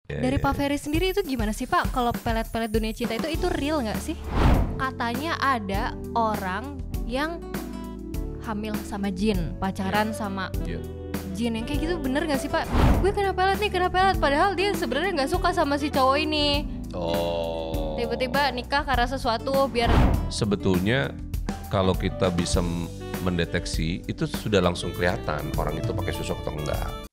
Dari Pak Ferry sendiri itu gimana sih Pak? Kalau pelet-pelet dunia cinta itu real nggak sih? Katanya ada orang yang hamil sama jin, pacaran sama jin yang kayak gitu, bener nggak sih Pak? Gue kena pelet nih, padahal dia sebenarnya nggak suka sama si cowok ini. Tiba-tiba nikah karena sesuatu biar. Sebetulnya kalau kita bisa mendeteksi itu sudah langsung kelihatan orang itu pakai susuk atau enggak.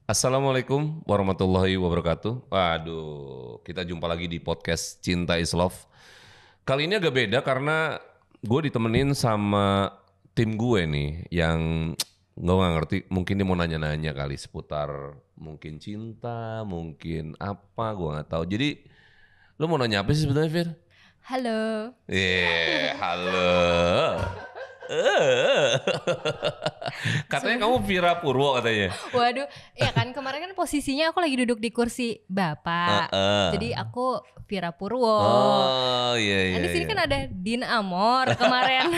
Assalamualaikum warahmatullahi wabarakatuh. Waduh, kita jumpa lagi di podcast Cinta is Love. Kali ini agak beda karena gue ditemenin sama tim gue nih yang gue gak ngerti, mungkin dia mau nanya-nanya kali seputar mungkin cinta, mungkin apa, gue gak tahu. Jadi lo mau nanya apa sih sebetulnya, Fir? Halo. Halo. Katanya kamu Vira Purwo katanya. Waduh, ya kan kemarin kan posisinya aku lagi duduk di kursi Bapak. Jadi aku Vira Purwo. Oh iya. Di sini kan ada Din Amor kemarin.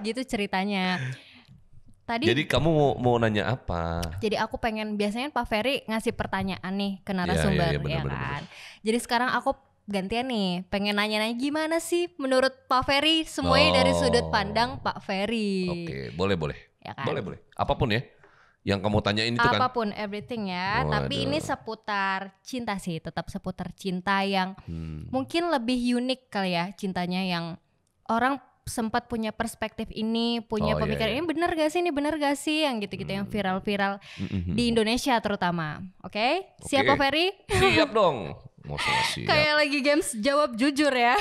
Gitu ceritanya. Jadi kamu mau nanya apa? Jadi aku pengen, biasanya Pak Ferry ngasih pertanyaan nih ke narasumber, bener. Jadi sekarang aku gantian nih, pengen nanya-nanya gimana sih menurut Pak Ferry, semuanya dari sudut pandang Pak Ferry. Oke, boleh. Ya kan? Boleh. Apapun ya yang kamu tanyain itu kan. Apapun, everything ya. Tapi ini seputar cinta sih, tetap seputar cinta yang mungkin lebih unik kali ya, cintanya yang orang sempat punya perspektif ini, punya pemikiran ini bener gak sih yang gitu-gitu yang viral-viral di Indonesia terutama. Oke? Siap Pak Ferry? Siap dong. Kayak lagi games jawab jujur ya.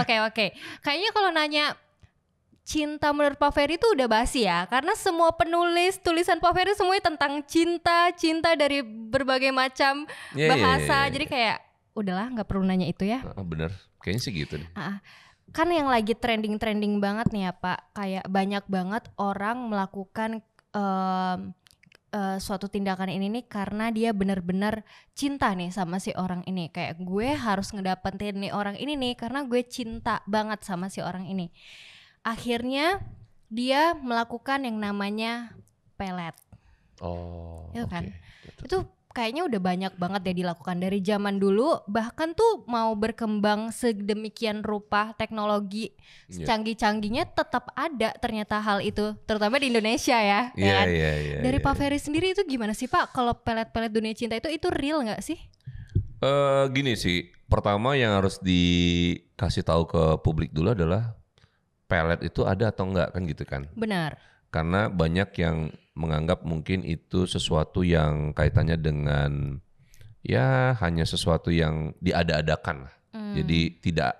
Oke. Kayaknya kalau nanya cinta menurut Pak Ferry itu udah basi ya, karena semua tulisan Pak Ferry semuanya tentang cinta dari berbagai macam bahasa. Jadi kayak udahlah, nggak perlu nanya itu ya. Bener, kayaknya sih gitu deh. Kan yang lagi trending banget nih ya Pak, kayak banyak banget orang melakukan suatu tindakan ini nih karena dia benar-benar cinta nih sama si orang ini. Kayak gue harus ngedapetin nih orang ini nih karena gue cinta banget sama si orang ini. Akhirnya dia melakukan yang namanya pelet. Itu kan. Itu kayaknya udah banyak banget ya dilakukan dari zaman dulu, bahkan tuh mau berkembang sedemikian rupa teknologi canggih-canggihnya tetap ada ternyata hal itu, terutama di Indonesia ya. Dari Pak Ferry sendiri itu gimana sih Pak, kalau pelet-pelet dunia cinta itu real nggak sih? Gini sih, pertama yang harus dikasih tahu ke publik dulu adalah pelet itu ada atau enggak kan gitu kan. Benar. Karena banyak yang menganggap mungkin itu sesuatu yang kaitannya dengan ya hanya sesuatu yang diada-adakan. Jadi tidak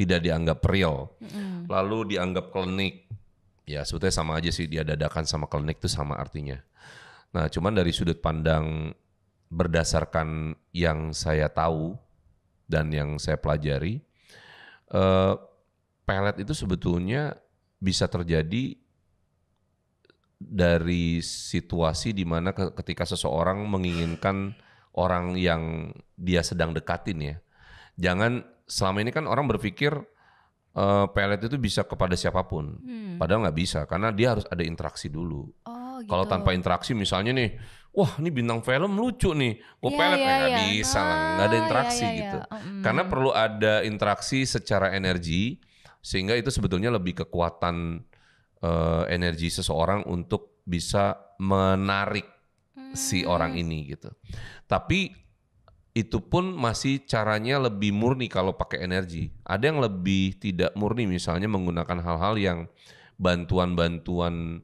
dianggap real. Lalu dianggap klinik. Ya sebetulnya sama aja sih, diada-adakan sama klinik itu sama artinya. Nah cuman dari sudut pandang berdasarkan yang saya tahu dan yang saya pelajari, pelet itu sebetulnya bisa terjadi dari situasi di mana ketika seseorang menginginkan orang yang dia sedang dekatin ya. Jangan, selama ini kan orang berpikir pelet itu bisa kepada siapapun. Padahal nggak bisa, karena dia harus ada interaksi dulu. Gitu. Kalau tanpa interaksi misalnya nih, wah ini bintang film lucu nih, gue pelet nggak bisa lah, nggak ada interaksi gitu. Karena perlu ada interaksi secara energi, sehingga itu sebetulnya lebih kekuatan energi seseorang untuk bisa menarik si orang ini gitu. Tapi itu pun masih caranya lebih murni kalau pakai energi. Ada yang lebih tidak murni, misalnya menggunakan hal-hal yang bantuan-bantuan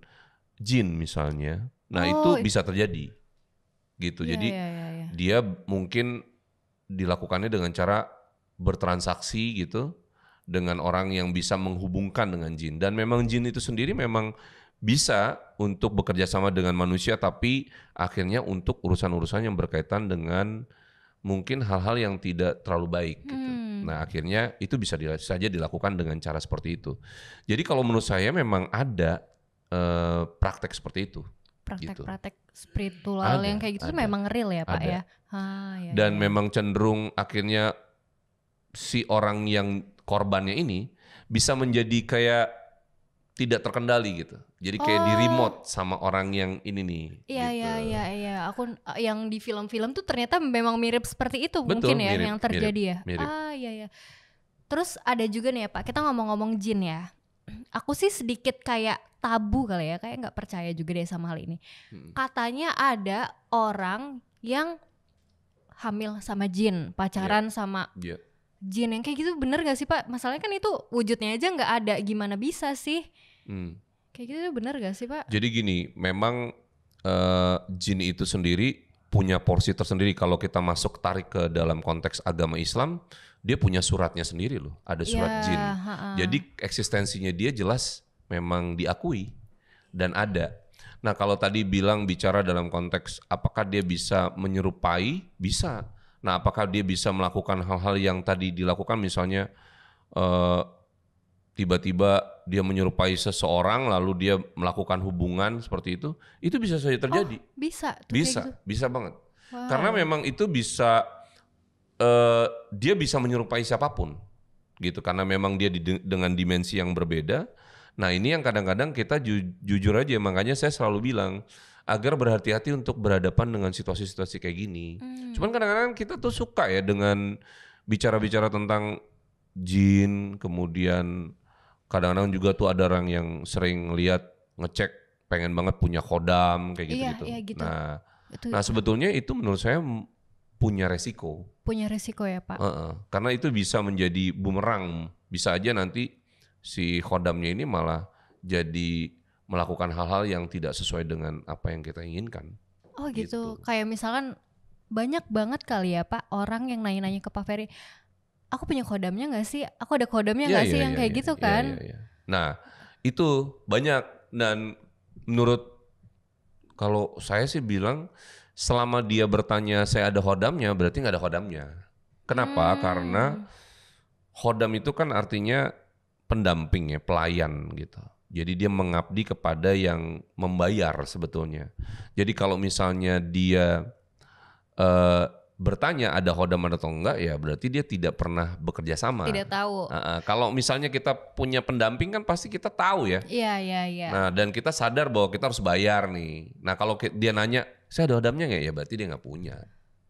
jin misalnya. Nah itu bisa terjadi gitu. Jadi dia mungkin dilakukannya dengan cara bertransaksi gitu. dengan orang yang bisa menghubungkan dengan jin. Dan memang jin itu sendiri memang bisa untuk bekerja sama dengan manusia, tapi akhirnya untuk urusan-urusan yang berkaitan dengan mungkin hal-hal yang tidak terlalu baik gitu. Nah akhirnya itu bisa saja dilakukan dengan cara seperti itu. Jadi kalau menurut saya memang ada praktek seperti itu. Praktek-praktek spiritual yang kayak gitu tuh memang real ya Pak ya? Dan memang cenderung akhirnya si orang yang korbannya ini bisa menjadi kayak tidak terkendali gitu. Jadi kayak di remote sama orang yang ini nih. Iya. Aku yang di film-film tuh ternyata memang mirip seperti itu. Betul, mungkin ya mirip, yang terjadi mirip. Iya. Terus ada juga nih ya Pak, kita ngomong-ngomong jin ya. Aku sih sedikit kayak tabu kali ya, kayak nggak percaya juga deh sama hal ini. Katanya ada orang yang hamil sama jin, pacaran sama jin, yang kayak gitu bener gak sih Pak? Masalahnya kan itu wujudnya aja nggak ada, gimana bisa sih? Kayak gitu bener gak sih Pak? Jadi gini, memang jin itu sendiri punya porsi tersendiri. Kalau kita masuk tarik ke dalam konteks agama Islam, dia punya suratnya sendiri loh, ada surat jin. Jadi eksistensinya dia jelas memang diakui dan ada. Nah kalau tadi bicara dalam konteks apakah dia bisa menyerupai, bisa. Nah apakah dia bisa melakukan hal-hal yang tadi dilakukan, misalnya tiba-tiba dia menyerupai seseorang lalu dia melakukan hubungan seperti itu bisa saja terjadi. Bisa banget. Wow. Karena memang itu bisa dia bisa menyerupai siapapun gitu, karena memang dia dengan dimensi yang berbeda. Nah ini yang kadang-kadang kita jujur aja, makanya saya selalu bilang agar berhati-hati untuk berhadapan dengan situasi-situasi kayak gini. Cuman kadang-kadang kita tuh suka ya dengan bicara-bicara tentang jin, kemudian kadang-kadang juga tuh ada orang yang sering lihat ngecek pengen banget punya khodam kayak gitu-gitu. Iya, gitu. Nah sebetulnya itu menurut saya punya resiko ya Pak. Karena itu bisa menjadi bumerang, bisa aja nanti si khodamnya ini malah jadi melakukan hal-hal yang tidak sesuai dengan apa yang kita inginkan. Oh gitu. Kayak misalkan banyak banget kali ya Pak orang yang nanya-nanya ke Pak Ferry, aku punya khodamnya nggak sih? Aku ada khodamnya nggak sih yang kayak gitu kan? Nah itu banyak, dan menurut kalau saya sih bilang selama dia bertanya saya ada khodamnya, berarti nggak ada khodamnya. Kenapa? Karena khodam itu kan artinya pendamping ya, pelayan gitu. Jadi dia mengabdi kepada yang membayar sebetulnya. Jadi kalau misalnya dia bertanya ada khodam atau enggak, ya berarti dia tidak pernah bekerja sama. Tidak tahu. Kalau misalnya kita punya pendamping kan pasti kita tahu ya. Iya. Nah dan kita sadar bahwa kita harus bayar nih. Nah kalau dia nanya saya ada khodamnya nggak, ya berarti dia nggak punya.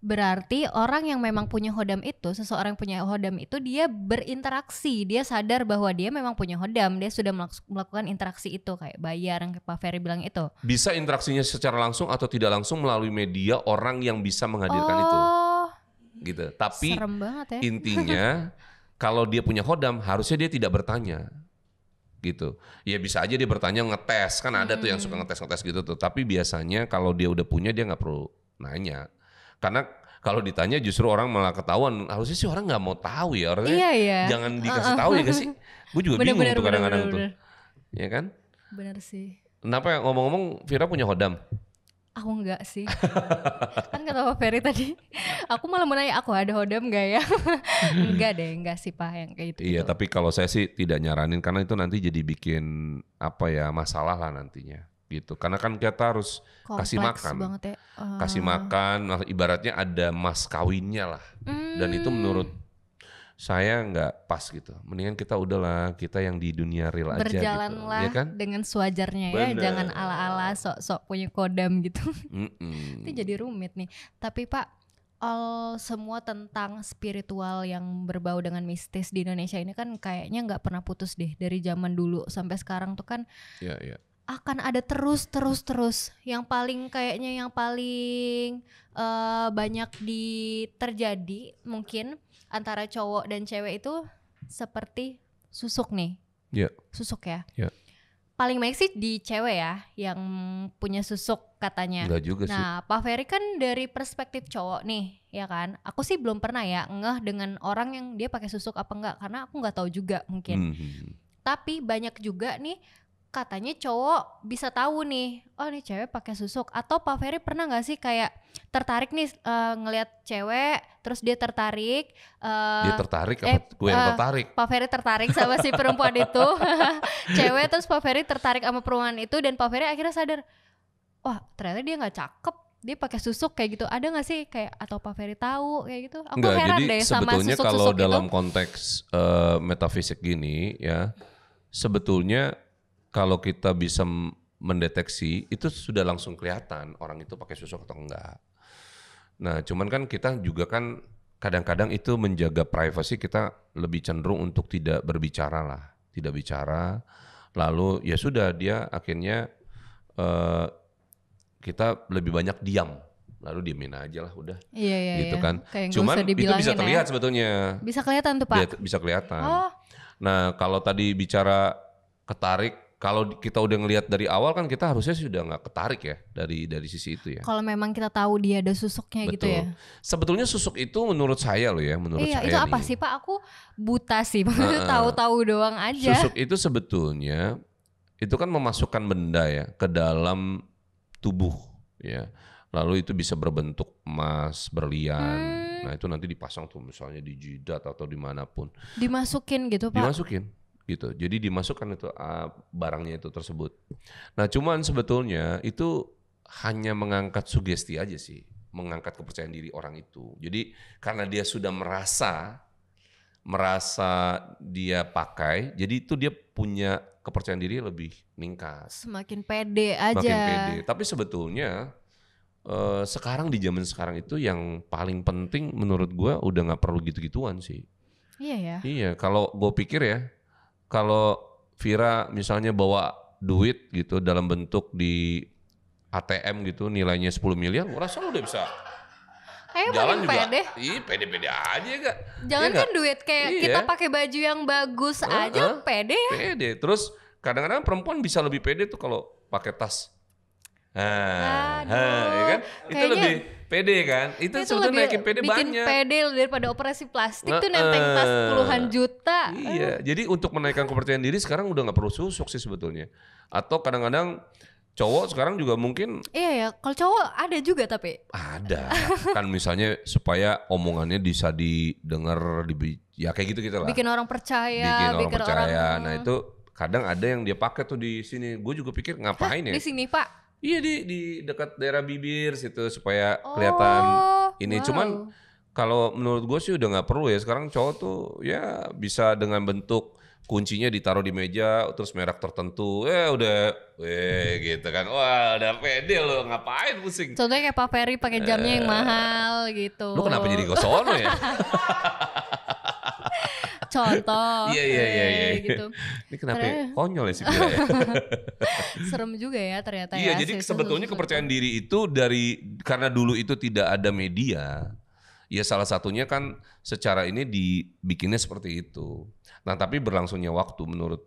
Berarti orang yang memang punya khodam itu, seseorang yang punya khodam itu dia berinteraksi, dia sadar bahwa dia memang punya khodam, dia sudah melakukan interaksi itu kayak bayar yang Pak Ferry bilang itu. Bisa interaksinya secara langsung atau tidak langsung melalui media orang yang bisa menghadirkan itu. Gitu. Tapi serem banget ya. Intinya kalau dia punya khodam harusnya dia tidak bertanya. Gitu. Ya bisa aja dia bertanya ngetes, kan ada tuh yang suka ngetes gitu tuh. Tapi biasanya kalau dia udah punya dia nggak perlu nanya. Karena kalau ditanya justru orang malah ketahuan. Harusnya sih orang nggak mau tahu ya. Harusnya jangan dikasih tahu ya gak sih? Gue juga bingung tuh kadang-kadang tuh. Ya kan? Bener sih. Kenapa ngomong-ngomong Vira punya khodam? Aku enggak sih. Kan kata Pak Ferry tadi, aku malah mau nanya aku ada khodam enggak ya? Enggak sih Pak yang kayak gitu. Iya, tapi kalau saya sih tidak nyaranin karena itu nanti jadi bikin masalah lah nantinya. Gitu. Karena kan kita harus kasih makan. Ya. Kasih makan, ibaratnya ada mas kawinnya lah. Dan itu menurut saya nggak pas gitu. Mendingan kita udahlah, kita yang di dunia real aja gitu. Berjalanlah ya kan? dengan sewajarnya. Bener. Ya, jangan ala-ala sok-sok punya khodam gitu. Itu jadi rumit nih. Tapi Pak, semua tentang spiritual yang berbau dengan mistis di Indonesia ini kan kayaknya nggak pernah putus deh, dari zaman dulu sampai sekarang tuh kan. Iya. Akan ada terus. Yang paling banyak terjadi mungkin antara cowok dan cewek itu seperti susuk nih. Iya. Susuk ya. Iya. paling baik sih di cewek ya yang punya susuk katanya. Enggak juga sih. Nah, Pak Ferry kan dari perspektif cowok nih, ya kan? Aku sih belum pernah ya ngeh dengan orang yang dia pakai susuk apa enggak, karena aku nggak tahu juga mungkin. Tapi banyak juga nih katanya cowok bisa tahu nih, oh nih cewek pakai susuk. Atau Pak Ferry pernah nggak sih kayak tertarik nih ngelihat cewek, terus dia tertarik. Dia tertarik apa gue yang tertarik? Pak Ferry tertarik sama si perempuan itu, cewek, terus Pak Ferry tertarik sama perempuan itu dan Pak Ferry akhirnya sadar, wah ternyata dia nggak cakep, dia pakai susuk kayak gitu. Ada nggak sih kayak atau Pak Ferry tahu kayak gitu? Aku Enggak, heran jadi deh sama sebetulnya susuk-susuk kalau itu. dalam konteks metafisik gini ya, sebetulnya kalau kita bisa mendeteksi itu sudah langsung kelihatan orang itu pakai susuk atau enggak. Nah, cuman kan kita juga kan kadang-kadang itu menjaga privasi, kita lebih cenderung untuk tidak berbicara lah, tidak bicara. Lalu ya sudah dia akhirnya kita lebih banyak diam. Lalu diemin aja lah udah. Iya, gitu kan. Kayak cuman itu bisa terlihat sebetulnya. Bisa kelihatan tuh Pak. Bisa kelihatan. Oh. Nah, kalau tadi bicara ketarik, kalau kita udah ngelihat dari awal kan kita harusnya sudah nggak ketarik ya dari sisi itu ya. Kalau memang kita tahu dia ada susuknya. Betul. Gitu ya. Sebetulnya susuk itu menurut saya loh ya, saya itu apa sih Pak? Aku buta sih, tahu-tahu doang aja. Susuk itu sebetulnya itu kan memasukkan benda ya ke dalam tubuh ya. Lalu itu bisa berbentuk emas, berlian. Nah itu nanti dipasang tuh misalnya di jidat atau dimanapun. Dimasukin gitu Pak? Dimasukin gitu. Jadi dimasukkan itu barangnya itu tersebut. Nah cuman sebetulnya itu hanya mengangkat sugesti aja sih. Mengangkat kepercayaan diri orang itu. Jadi karena dia sudah merasa dia pakai, jadi itu dia punya kepercayaan diri lebih meningkat. Semakin pede aja. Semakin pede. Tapi sebetulnya sekarang di zaman sekarang itu yang paling penting menurut gue udah nggak perlu gitu-gituan sih. Iya ya. Iya, kalau gue pikir ya, kalau Vira misalnya bawa duit gitu dalam bentuk di ATM gitu nilainya 10 miliar, gue rasa lu udah bisa jalan juga. Pede. Iya, pede-pede aja gak? Jangan kan duit kayak kita pakai baju yang bagus aja pede ya. Pede. Terus kadang-kadang perempuan bisa lebih pede tuh kalau pakai tas. Ya kan? Itu lebih pede kan? Itu sebetulnya naikin pede bikin banyak. Bikin pede daripada operasi plastik tuh nenteng tas puluhan juta. Iya, jadi untuk menaikkan kepercayaan diri sekarang udah gak perlu susuk sih sebetulnya. Atau kadang-kadang cowok sekarang juga mungkin. Iya ya, kalau cowok ada juga tapi. Ada, kan misalnya supaya omongannya bisa didengar, ya kayak gitu lah. Bikin orang percaya. Bikin orang percaya. Nah itu kadang ada yang dia pakai tuh di sini. Gue juga pikir ngapain ya? Di sini Pak? Iya di dekat daerah bibir situ supaya kelihatan ini. Cuman kalau menurut gue sih udah nggak perlu ya. Sekarang cowok tuh ya bisa dengan bentuk kuncinya ditaruh di meja terus merek tertentu. Udah gitu kan. Wah udah pede lo, ngapain pusing. Contohnya kayak Pak Ferry pakai jamnya yang mahal gitu. Lu kenapa jadi gosono ya? Contoh. Iya. Gitu. Ini kenapa konyol ya sih Vira ya? Serem juga ya ternyata ya. Iya, jadi sebetulnya kepercayaan diri itu karena dulu itu tidak ada media. Ya salah satunya kan secara ini dibikinnya seperti itu. Nah, tapi berlangsungnya waktu menurut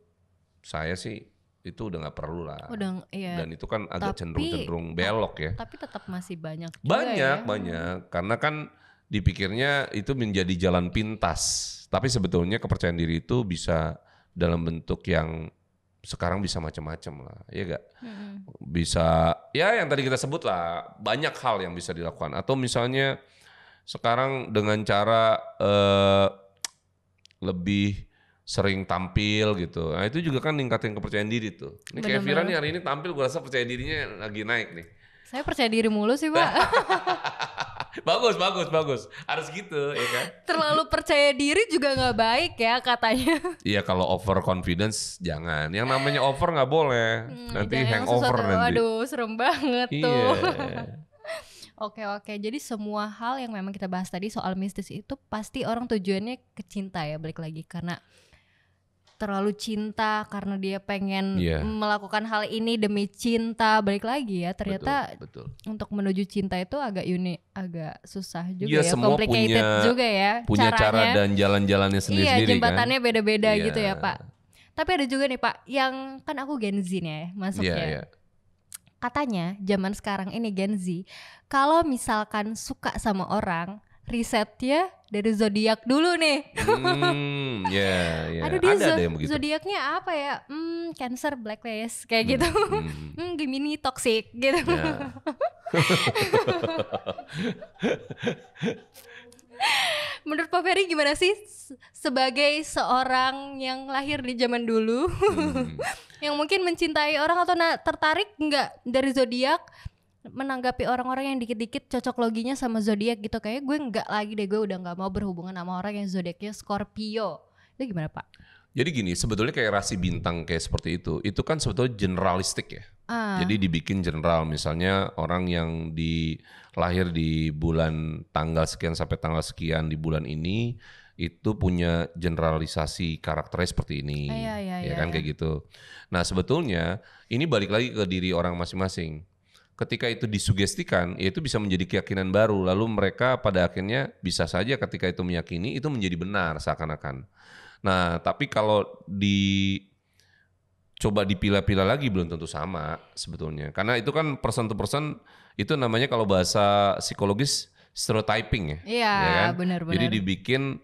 saya sih itu udah nggak perlu lah. Iya. Dan itu kan agak cenderung belok ya. Tapi tetap masih banyak juga banyak. Karena kan dipikirnya itu menjadi jalan pintas. Tapi sebetulnya kepercayaan diri itu bisa dalam bentuk yang sekarang bisa macam-macam lah, ya gak? Bisa, ya yang tadi kita sebut lah, banyak hal yang bisa dilakukan. Atau misalnya sekarang dengan cara lebih sering tampil gitu. Nah itu juga kan ningkatin kepercayaan diri tuh. Ini kayak Vira nih hari ini tampil, gue rasa percaya dirinya lagi naik nih. Saya percaya diri mulu sih Pak. Bagus. Harus gitu ya kan. Terlalu percaya diri juga gak baik ya katanya. Iya kalau over confidence jangan. Yang namanya over gak boleh. Nanti hangover nanti. Waduh serem banget tuh. Iya. Oke. Jadi semua hal yang memang kita bahas tadi soal mistis itu pasti orang tujuannya ke cinta ya, balik lagi. Karena terlalu cinta, karena dia pengen melakukan hal ini demi cinta, balik lagi ya. Ternyata betul. Untuk menuju cinta itu agak unik, agak susah juga ya, complicated juga ya. Punya cara dan jalan-jalannya sendiri-sendiri kan. Iya, jembatannya beda-beda gitu ya Pak. Tapi ada juga nih Pak, yang kan aku Gen Z nih ya masuknya. Katanya zaman sekarang ini Gen Z, kalau misalkan suka sama orang, risetnya dari zodiak dulu nih. Aduh dia ada yang begitu. Zodiaknya apa ya? Cancer, blacklist kayak gitu. Gemini, toxic gitu. Menurut Pak Ferry gimana sih sebagai seorang yang lahir di zaman dulu, yang mungkin mencintai orang atau tertarik nggak dari zodiak, menanggapi orang-orang yang dikit-dikit cocok loginya sama zodiak gitu, kayak gue nggak lagi deh, gue udah nggak mau berhubungan sama orang yang zodiaknya Scorpio. Itu gimana Pak? Jadi gini, sebetulnya kayak rasi bintang kayak seperti itu kan sebetulnya generalistik ya. Jadi dibikin general, misalnya orang yang lahir di bulan tanggal sekian sampai tanggal sekian di bulan ini itu punya generalisasi karakternya seperti ini, ya kan kayak gitu. Nah sebetulnya ini balik lagi ke diri orang masing-masing. Ketika itu disugestikan, ya itu bisa menjadi keyakinan baru. Lalu mereka pada akhirnya bisa saja ketika itu meyakini itu menjadi benar seakan-akan. Nah tapi kalau coba dipilah-pilah lagi belum tentu sama sebetulnya. Karena itu kan person to person, itu namanya kalau bahasa psikologis stereotyping ya. Iya, ya kan? Benar-benar. Jadi dibikin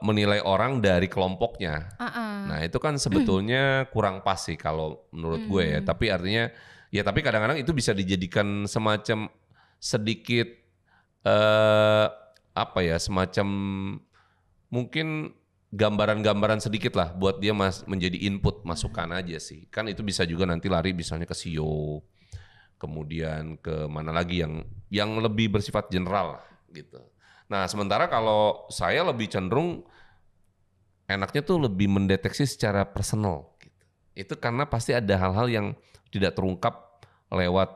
menilai orang dari kelompoknya. Nah itu kan sebetulnya kurang pas sih kalau menurut gue ya. Tapi artinya, ya tapi kadang-kadang itu bisa dijadikan semacam sedikit semacam mungkin gambaran-gambaran sedikit lah buat dia menjadi input masukan aja sih. Kan itu bisa juga nanti lari misalnya ke CEO, kemudian ke mana lagi yang lebih bersifat general lah gitu. Nah sementara kalau saya lebih cenderung enaknya tuh lebih mendeteksi secara personal gitu. Itu karena pasti ada hal-hal yang tidak terungkap lewat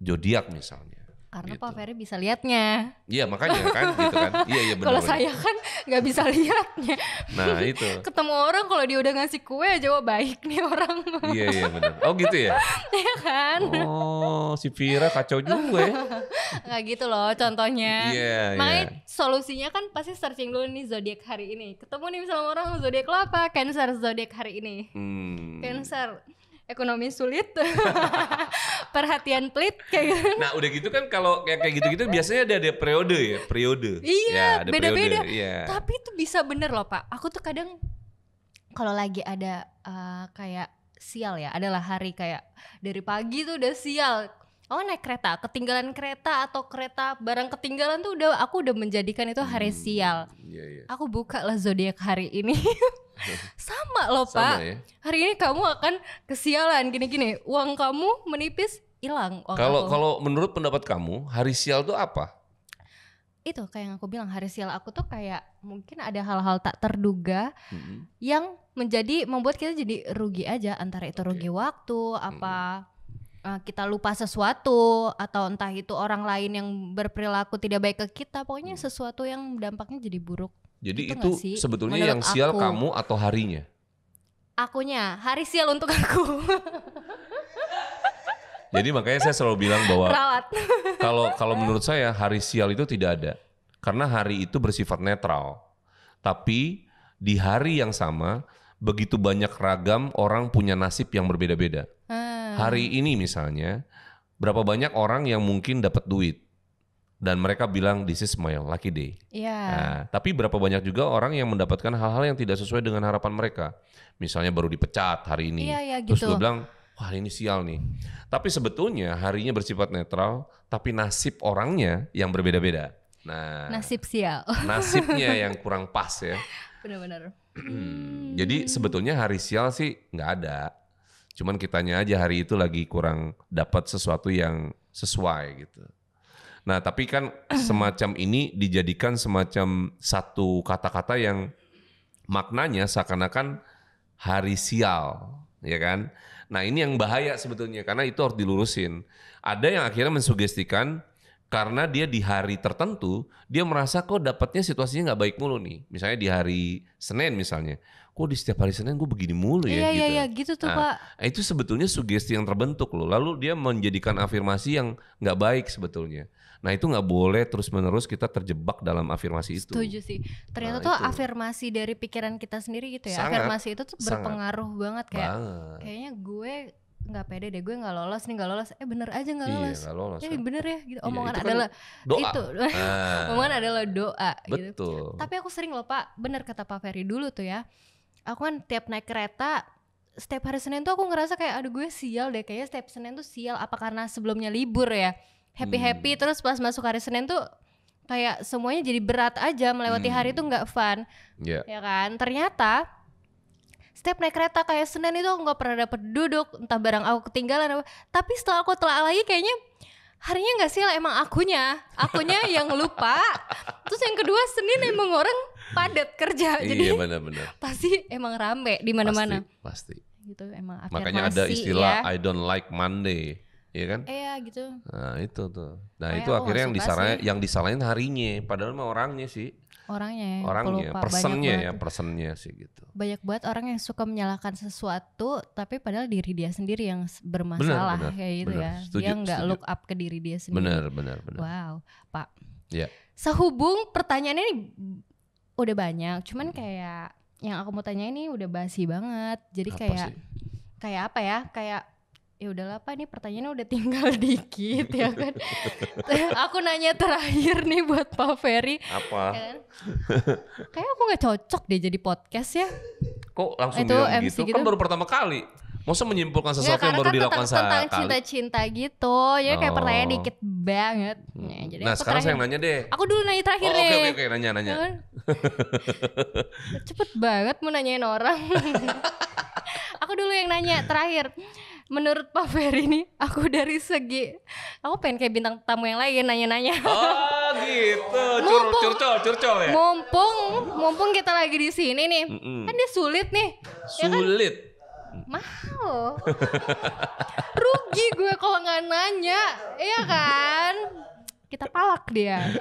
zodiak misalnya. Karena gitu. Pak Ferry bisa lihatnya. Iya makanya kan gitu kan. Iya benar. Kalau saya kan nggak bisa lihatnya. Nah itu. Ketemu orang kalau dia udah ngasih kue aja, wah baik nih orang. Iya benar. Oh gitu ya. Iya kan. Oh si Vira kacau juga ya. Nggak gitu loh contohnya. Makanya Iya. solusinya kan pasti searching dulu nih zodiak hari ini. Ketemu nih misalnya orang zodiak lo apa? Cancer, zodiak hari ini. Cancer. Ekonomi sulit, perhatian pelit kayak gitu. Nah udah gitu kan kalau kayak gitu-gitu biasanya ada periode. Iya, ya, beda-beda. Iya. Tapi itu bisa bener loh Pak. Aku tuh kadang kalau lagi ada kayak sial ya, adalah hari kayak dari pagi tuh udah sial. Oh naik kereta, ketinggalan kereta atau kereta barang ketinggalan tuh aku udah menjadikan itu hari sial. Iya. Aku buka lah zodiak hari ini. Sama loh Pak. Ya? Hari ini kamu akan kesialan gini-gini. Uang kamu menipis, hilang. Kalau menurut pendapat kamu, hari sial itu apa? Itu kayak yang aku bilang, hari sial aku tuh kayak mungkin ada hal-hal tak terduga yang membuat kita jadi rugi aja. Antara itu rugi waktu, kita lupa sesuatu, atau entah itu orang lain yang berperilaku tidak baik ke kita. Pokoknya sesuatu yang dampaknya jadi buruk. Jadi itu sebetulnya yang sial kamu atau harinya? Akunya, hari sial untuk aku. Jadi makanya saya selalu bilang bahwa kalau menurut saya hari sial itu tidak ada. Karena hari itu bersifat netral. Tapi di hari yang sama begitu banyak ragam orang punya nasib yang berbeda-beda. Hari ini misalnya berapa banyak orang yang mungkin dapat duit. Dan mereka bilang this is my lucky day. Nah, tapi berapa banyak juga orang yang mendapatkan hal-hal yang tidak sesuai dengan harapan mereka. Misalnya baru dipecat hari ini. Terus gue bilang, wah ini sial nih. Tapi sebetulnya harinya bersifat netral, tapi nasib orangnya yang berbeda-beda. Nah, nasib sial. Nasibnya yang kurang pas ya. Benar-benar. Jadi sebetulnya hari sial sih nggak ada. Cuman kitanya aja hari itu lagi kurang dapat sesuatu yang sesuai gitu. Nah tapi kan semacam ini dijadikan semacam satu kata-kata yang maknanya seakan-akan hari sial, ya kan? Nah ini yang bahaya sebetulnya karena itu harus dilurusin. Ada yang akhirnya mensugestikan karena dia di hari tertentu dia merasa kok dapatnya situasinya nggak baik mulu nih. Misalnya di hari Senin misalnya, kok di setiap hari Senin gue begini mulu ya gitu. Iya gitu tuh Pak. Itu sebetulnya sugesti yang terbentuk loh. Lalu dia menjadikan afirmasi yang nggak baik sebetulnya. Nah itu nggak boleh terus-menerus kita terjebak dalam afirmasi itu. Setuju sih. Ternyata tuh afirmasi dari pikiran kita sendiri gitu ya. Afirmasi itu tuh berpengaruh banget kayak. Kayaknya gue nggak pede deh, gue nggak lolos nih, nggak lolos. Bener aja nggak lolos. Iya, gak lolos. Ya bener ya. Gitu. Omongan itu adalah doa. itu. Omongan adalah doa. Betul. Gitu. Tapi aku sering loh Pak. Bener kata Pak Ferry dulu tuh ya. Aku kan tiap naik kereta, setiap hari Senin tuh aku ngerasa kayak aduh gue sial deh, kayaknya setiap Senin tuh sial. Apa karena sebelumnya libur ya, happy terus pas masuk hari Senin tuh kayak semuanya jadi berat aja, melewati hari tuh nggak fun, ya kan? Ternyata setiap naik kereta kayak Senin itu aku nggak pernah dapet duduk, entah barang aku ketinggalan apa. Tapi setelah aku telah lagi kayaknya harinya nggak sial, emang akunya yang lupa. Terus yang kedua Senin emang orang padat kerja, jadi benar-benar pasti emang rame di mana-mana. Pasti. Gitu emang afirmasi. Makanya ada istilah I don't like Monday, ya kan? Iya gitu. Nah itu tuh. Nah itu akhirnya yang disalahin harinya, padahal mah orangnya sih. Orangnya, personnya sih gitu. Banyak banget orang yang suka menyalahkan sesuatu, tapi padahal diri dia sendiri yang bermasalah, kayak gitu ya. Setuju, dia nggak look up ke diri dia sendiri. Benar. Wow, Pak. Ya. Sehubung pertanyaannya ini udah banyak, cuman kayak yang aku mau tanya ini udah basi banget. Jadi kayak apa ya? Kayak ya udahlah Pak, ini pertanyaannya udah tinggal dikit ya kan. Aku nanya terakhir nih buat Pak Ferry. Apa? Ya kan? Kayak aku gak cocok deh jadi podcast ya. Kok langsung bilang gitu? Kan baru pertama kali. Masa menyimpulkan sesuatu yang baru dilakukan sekali? Tentang cinta-cinta gitu. Jadi kayak pertanyaan dikit banget. Ya, jadi nah sekarang saya nanya deh. Aku dulu nanya terakhir nih. Oke, nanya. Cepet banget mau nanyain orang. Aku dulu yang nanya terakhir. Menurut Pak Ferry nih, aku dari segi, aku pengen kayak bintang tamu yang lain nanya-nanya. Oh gitu, curcol ya. Mumpung kita lagi di sini nih, kan dia sulit nih. Sulit. Ya kan? Mahal. Rugi gue kalau nggak nanya, iya kan? Kita palak dia.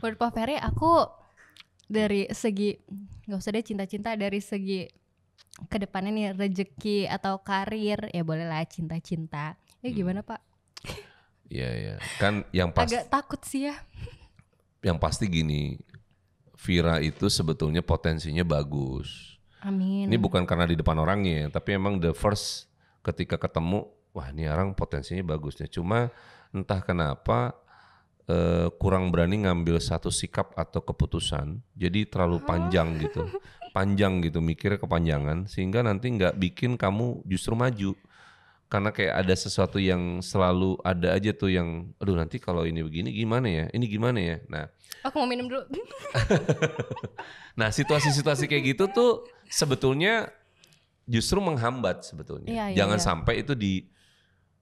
Menurut Pak Ferry, aku dari segi, nggak usah deh cinta-cinta, dari segi kedepannya nih rezeki atau karir ya boleh lah cinta-cinta. Gimana Pak? Iya kan yang pasti agak takut sih ya. Yang pasti gini, Vira itu sebetulnya potensinya bagus. Amin. Ini bukan karena di depan orangnya, tapi emang the first ketika ketemu, wah ini orang potensinya bagusnya. Cuma entah kenapa kurang berani ngambil satu sikap atau keputusan, jadi terlalu panjang gitu. Panjang gitu, mikirnya kepanjangan sehingga nanti nggak bikin kamu justru maju, karena kayak ada sesuatu yang selalu ada aja tuh yang aduh nanti kalau ini begini gimana ya, ini gimana ya. Nah aku mau minum dulu. Nah situasi-situasi kayak gitu tuh sebetulnya justru menghambat sebetulnya. Jangan sampai itu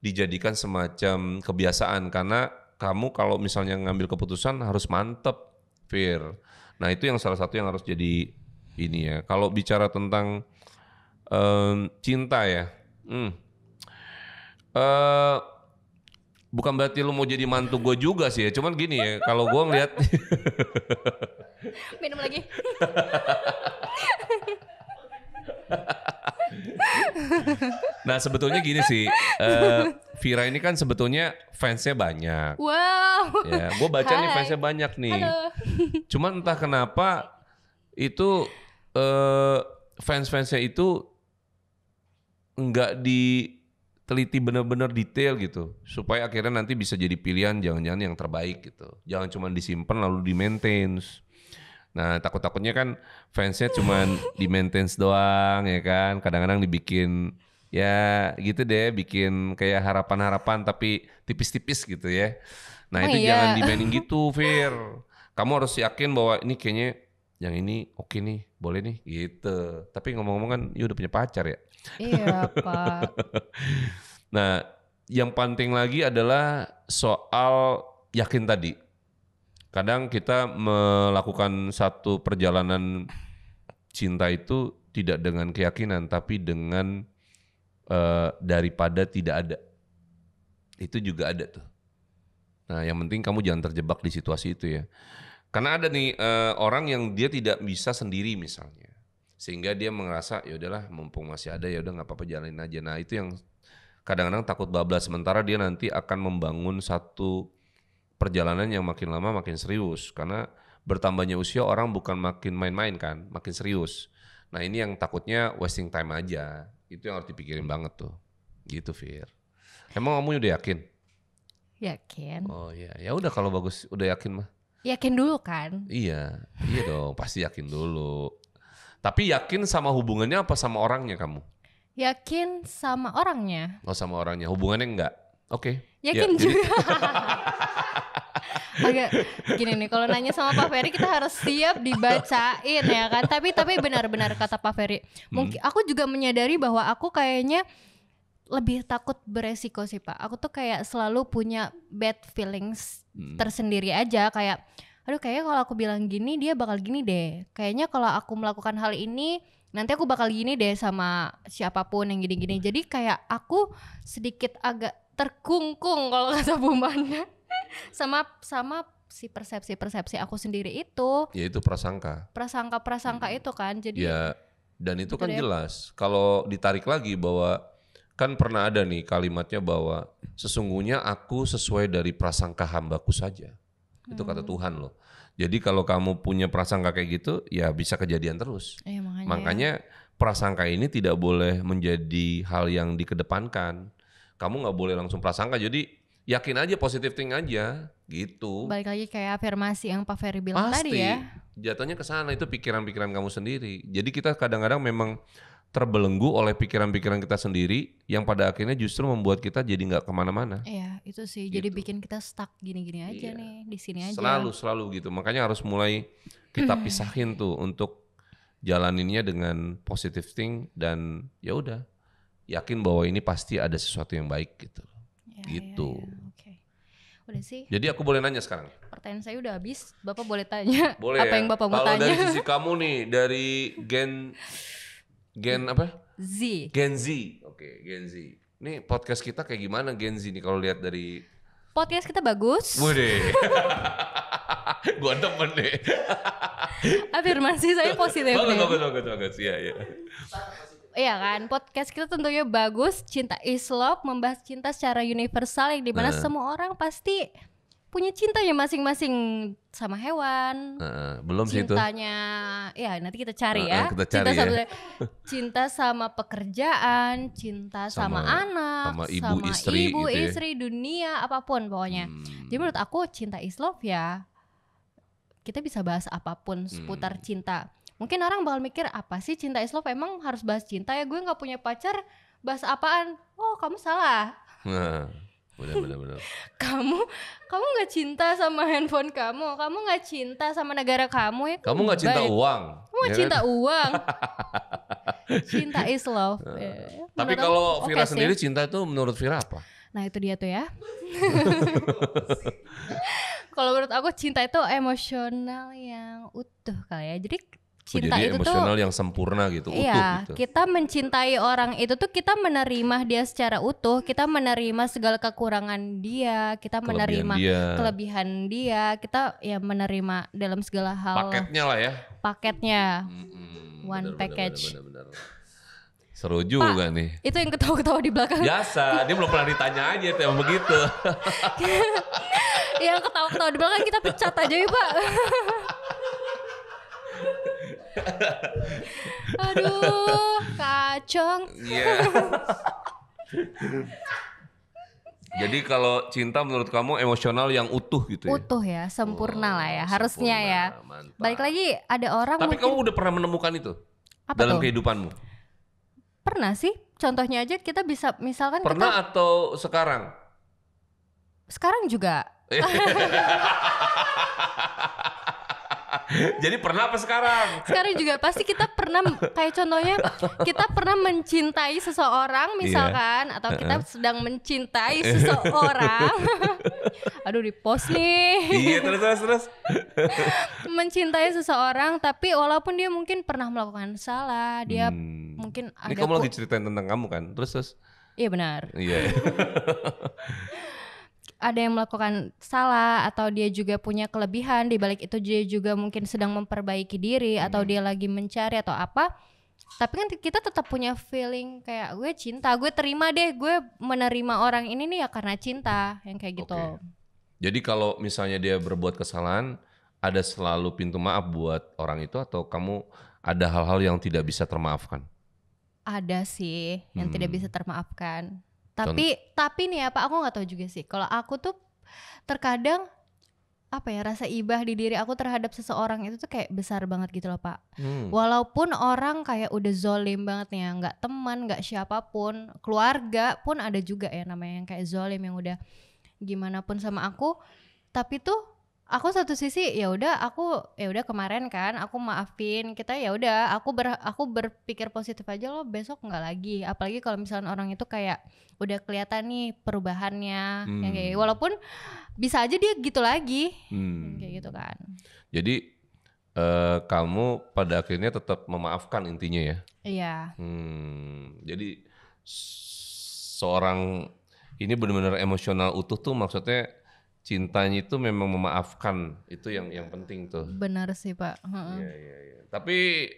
dijadikan semacam kebiasaan, karena kamu kalau misalnya ngambil keputusan harus mantep, Fir. Nah itu yang salah satu yang harus jadi ini ya. Kalau bicara tentang cinta ya, bukan berarti lu mau jadi mantu gue juga sih ya. Cuman gini ya, kalau gue ngeliat minum lagi. Nah sebetulnya gini sih, Vira ini kan sebetulnya fansnya banyak. Wow. Ya, gue baca nih fansnya banyak nih. Cuman entah kenapa itu fans-fansnya itu nggak diteliti benar-benar detail gitu, supaya akhirnya nanti bisa jadi pilihan jangan-jangan yang terbaik gitu. Jangan cuma disimpan lalu di-maintain. Nah takut-takutnya kan fansnya cuma di-maintain doang ya kan. Kadang-kadang dibikin ya gitu deh, bikin kayak harapan-harapan tapi tipis-tipis gitu ya. Nah itu jangan dimainin gitu, Fir. Kamu harus yakin bahwa ini kayaknya yang ini oke nih, boleh nih gitu. Tapi ngomong-ngomong kan you udah punya pacar ya. Iya Pak. Nah yang penting lagi adalah soal yakin tadi. Kadang kita melakukan satu perjalanan cinta itu tidak dengan keyakinan, tapi dengan daripada tidak ada. Itu juga ada tuh. Nah yang penting kamu jangan terjebak di situasi itu ya. Karena ada nih orang yang dia tidak bisa sendiri misalnya, sehingga dia merasa ya udahlah mumpung masih ada ya udah nggak apa-apa jalanin aja. Nah itu yang kadang-kadang takut bablas, sementara dia nanti akan membangun satu perjalanan yang makin lama makin serius. Karena bertambahnya usia orang bukan makin main-main kan, makin serius. Nah ini yang takutnya wasting time aja. Itu yang harus dipikirin banget tuh. Gitu Fir. Emang kamu udah yakin? Yakin. Oh iya, ya udah kalau bagus udah yakin mah. Yakin dulu kan? Iya dong pasti yakin dulu. Tapi yakin sama hubungannya apa sama orangnya kamu? Yakin sama orangnya. Oh sama orangnya, hubungannya enggak? Oke. Yakin ya, juga. Agak gini nih, kalau nanya sama Pak Ferry kita harus siap dibacain ya kan. Tapi benar-benar kata Pak Ferry. Mungkin aku juga menyadari bahwa aku kayaknya lebih takut beresiko sih Pak. Aku tuh kayak selalu punya bad feelings tersendiri aja. Kayak aduh kayaknya kalau aku bilang gini dia bakal gini deh. Kayaknya kalau aku melakukan hal ini nanti aku bakal gini deh sama siapapun yang gini-gini. Jadi kayak aku sedikit agak terkungkung kalau kata Bu Mana sama si persepsi aku sendiri itu. Ya itu prasangka. Prasangka itu kan. Jadi ya dan itu kan jelas. Kalau ditarik lagi bahwa kan pernah ada nih kalimatnya bahwa sesungguhnya aku sesuai dari prasangka hambaku saja. Itu kata Tuhan loh. Jadi kalau kamu punya prasangka kayak gitu, ya bisa kejadian terus. Makanya prasangka ini tidak boleh menjadi hal yang dikedepankan. Kamu nggak boleh langsung prasangka. Jadi yakin aja, positive thing aja, gitu. Balik lagi kayak afirmasi yang Pak Ferry bilang tadi ya. Jatuhnya ke sana, itu pikiran-pikiran kamu sendiri. Jadi kita kadang-kadang memang terbelenggu oleh pikiran-pikiran kita sendiri yang pada akhirnya justru membuat kita jadi nggak kemana-mana. Iya itu sih, gitu. Jadi bikin kita stuck gini-gini aja nih, di sini aja. Selalu gitu, makanya harus mulai kita pisahin tuh untuk jalaninnya dengan positive thing dan ya udah yakin bahwa ini pasti ada sesuatu yang baik gitu. Gitu. Okay. Udah sih. Jadi aku boleh nanya sekarang? Pertanyaan saya udah habis, Bapak boleh tanya boleh apa yang Bapak mau tanya. Kalau dari sisi kamu nih, dari Gen apa? Z. Gen Z. Oke, Gen Z. Nih podcast kita kayak gimana Gen Z nih kalau lihat dari podcast kita bagus. Waduh. Gua demen deh. Afirmasi saya positif. Bagus. Iya. Iya kan, podcast kita tentunya bagus. Cinta is love, membahas cinta secara universal yang dimana semua orang pasti punya cintanya masing-masing sama hewan. Belum sih itu. Cintanya, ya nanti kita cari ya. Kita cari cinta sama pekerjaan, cinta sama anak, sama ibu istri, gitu istri, dunia, apapun pokoknya. Jadi menurut aku cinta is love ya. Kita bisa bahas apapun seputar cinta. Mungkin orang bakal mikir apa sih cinta is love, emang harus bahas cinta ya, gue gak punya pacar bahas apaan. Oh kamu salah. Benar. Kamu gak cinta sama handphone kamu gak cinta sama negara kamu ya. Kamu gak cinta uang. Kamu gak cinta uang. Cinta is love. Tapi kalau Vira sendiri cinta itu menurut Vira apa? Nah itu dia tuh ya. Kalau menurut aku cinta itu emosional yang utuh kali ya. Jadi cinta jadi itu emosional tuh yang sempurna gitu, iya, utuh gitu. Kita mencintai orang itu tuh kita menerima dia secara utuh, kita menerima segala kekurangan dia, kita menerima kelebihan dia, kita ya menerima dalam segala hal. Paketnya lah ya. Paketnya. One package. Benar. Seru juga Pak, nih. Itu yang ketawa-ketawa di belakang. Biasa, dia belum pernah ditanya aja tuh emang begitu. Yang ketawa-ketawa di belakang kita pecat aja ya Pak. Aduh, kacang. Iya. Jadi kalau cinta menurut kamu emosional yang utuh gitu ya? Utuh ya, sempurna lah ya, harusnya sempurna, ya. Mantap. Balik lagi ada orang Tapi mungkin, kamu udah pernah menemukan itu? Apa dalam tuh? kehidupanmu? Pernah sih, contohnya aja kita bisa misalkan pernah kita, atau sekarang? Sekarang juga. Jadi pernah apa sekarang? Sekarang juga pasti kita pernah, kayak contohnya kita pernah mencintai seseorang misalkan, atau kita sedang mencintai seseorang. Aduh di post nih. Iya terus. Mencintai seseorang tapi walaupun dia mungkin pernah melakukan salah, dia mungkin ada. Ini kamu lagi ceritain tentang kamu kan? Terus. Iya benar. Iya. ada yang melakukan salah atau dia juga punya kelebihan, di balik itu dia juga mungkin sedang memperbaiki diri atau dia lagi mencari atau apa. Tapi kan kita tetap punya feeling kayak gue cinta, gue terima deh, gue menerima orang ini nih ya karena cinta, yang kayak gitu. Jadi kalau misalnya dia berbuat kesalahan, ada selalu pintu maaf buat orang itu atau kamu ada hal-hal yang tidak bisa termaafkan? Ada sih yang tidak bisa termaafkan. Tapi nih apa, aku nggak tahu juga sih. Kalau aku tuh terkadang apa ya, rasa ibah di diri aku terhadap seseorang itu tuh kayak besar banget gitu loh Pak. Walaupun orang kayak udah zolim banget nih ya, nggak teman, nggak siapapun, keluarga pun ada juga ya namanya yang kayak zolim, yang udah gimana pun sama aku. Tapi tuh aku satu sisi ya udah kemarin kan aku maafin, kita ya udah aku berpikir positif aja, loh besok nggak lagi. Apalagi kalau misalnya orang itu kayak udah kelihatan nih perubahannya, yang kayak walaupun bisa aja dia gitu lagi, kayak gitu kan. Jadi kamu pada akhirnya tetap memaafkan intinya ya? Iya. Jadi seorang ini benar-benar emosional utuh tuh maksudnya cintanya itu memang memaafkan, itu yang penting tuh. Benar sih Pak. Iya. Tapi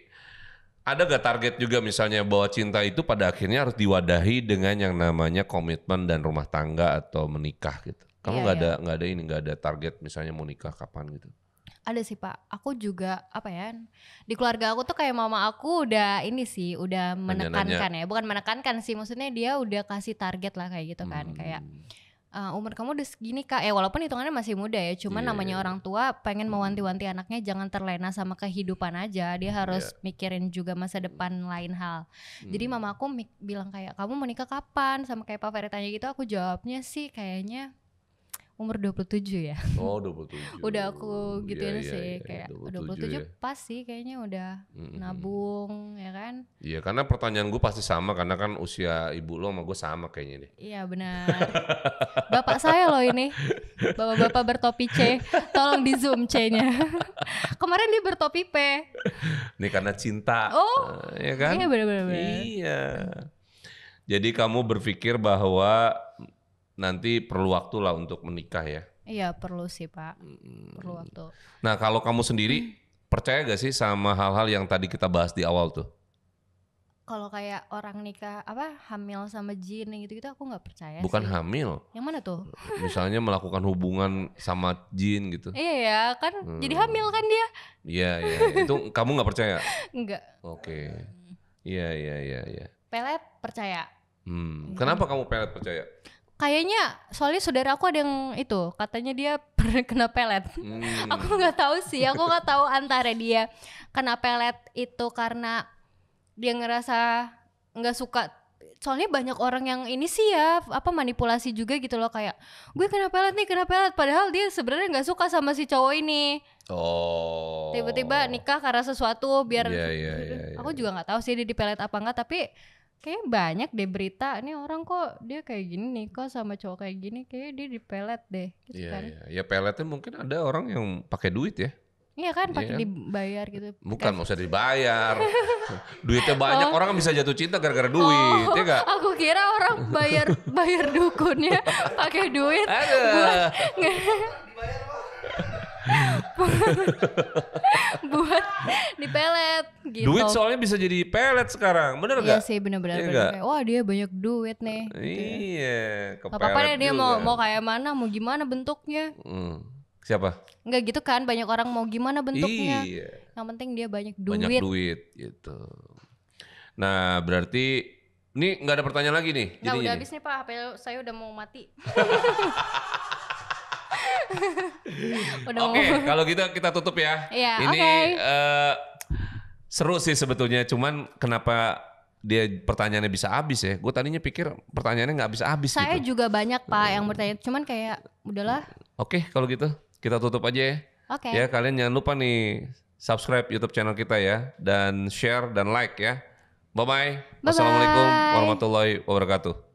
ada gak target juga misalnya bahwa cinta itu pada akhirnya harus diwadahi dengan yang namanya komitmen dan rumah tangga atau menikah gitu? Kamu nggak ada target misalnya mau nikah kapan gitu? Ada sih Pak, aku juga apa ya, di keluarga aku tuh kayak mama aku udah ini sih, udah menekankan ya, bukan menekankan sih, maksudnya dia udah kasih target lah kayak gitu kan, kayak umur kamu udah segini Kak, walaupun hitungannya masih muda ya, cuman namanya orang tua pengen mewanti-wanti anaknya jangan terlena sama kehidupan aja, dia harus mikirin juga masa depan lain hal. Jadi mama aku bilang kayak, kamu mau nikah kapan? Sama kayak Pak Ferry tanya gitu, aku jawabnya sih kayaknya umur 27 ya. Oh 27. Udah aku gituin sih kayak 27 pas sih kayaknya udah nabung ya kan. Iya karena pertanyaan gue pasti sama karena kan usia ibu lo sama gue sama kayaknya deh. Iya benar. Bapak saya loh ini, bapak-bapak bertopi C, tolong di zoom C-nya. Kemarin dia bertopi P. Nih karena cinta. Oh ya kan? Iya benar-benar. Iya. Jadi kamu berpikir bahwa nanti perlu waktu lah untuk menikah ya? Iya perlu sih Pak, perlu waktu. Nah kalau kamu sendiri percaya gak sih sama hal-hal yang tadi kita bahas di awal tuh? Kalau kayak orang nikah hamil sama jin gitu-gitu aku nggak percaya. Bukan sih. Hamil. Yang mana tuh? Misalnya melakukan hubungan sama jin gitu. Iya ya kan, jadi hamil kan dia. Iya itu kamu nggak percaya? Enggak. Oke. Iya. Pelet percaya. Kenapa kamu pelet percaya? Kayaknya soalnya saudara aku ada yang itu katanya dia pernah kena pelet. Aku nggak tahu sih, aku nggak tahu antara dia kena pelet itu karena dia ngerasa nggak suka. Soalnya banyak orang yang ini sih ya manipulasi juga gitu loh, kayak gue kena pelet padahal dia sebenarnya nggak suka sama si cowok ini. Oh. Tiba-tiba nikah karena sesuatu biar. Aku Iya. juga nggak tahu sih dia dipelet apa enggak, tapi kayaknya banyak deh berita, ini orang kok dia kayak gini nikah sama cowok kayak gini, kayaknya dia dipelet deh gitu kan. Ya peletnya mungkin ada orang yang pakai duit ya. Iya kan, pakai dibayar gitu. Bukan, maksudnya dibayar. Duitnya banyak, orang bisa jatuh cinta gara-gara duit, ya gak? Aku kira orang bayar dukunnya pakai duit. buat dipelet gitu. Duit soalnya bisa jadi pelet sekarang, bener gak? Iya sih bener-bener. Kayak, wah dia banyak duit nih. Iya, gitu. Gak apa-apa deh dia mau kayak mana, mau gimana bentuknya. Siapa? Enggak gitu kan, banyak orang mau gimana bentuknya. Iya. Yang penting dia banyak duit. Banyak duit gitu. Nah berarti ini nggak ada pertanyaan lagi nih. Nggak, udah habis nih Pak, HP saya udah mau mati. Oke, kalau gitu kita tutup ya. Iya, ini seru sih sebetulnya, cuman kenapa dia pertanyaannya bisa habis ya? Gue tadinya pikir pertanyaannya nggak bisa habis. Saya gitu. juga banyak Pak yang bertanya, cuman kayak udahlah. Oke, kalau gitu kita tutup aja ya. Oke. Ya kalian jangan lupa nih subscribe YouTube channel kita ya, dan share dan like ya. Bye bye. Wassalamualaikum warahmatullahi wabarakatuh.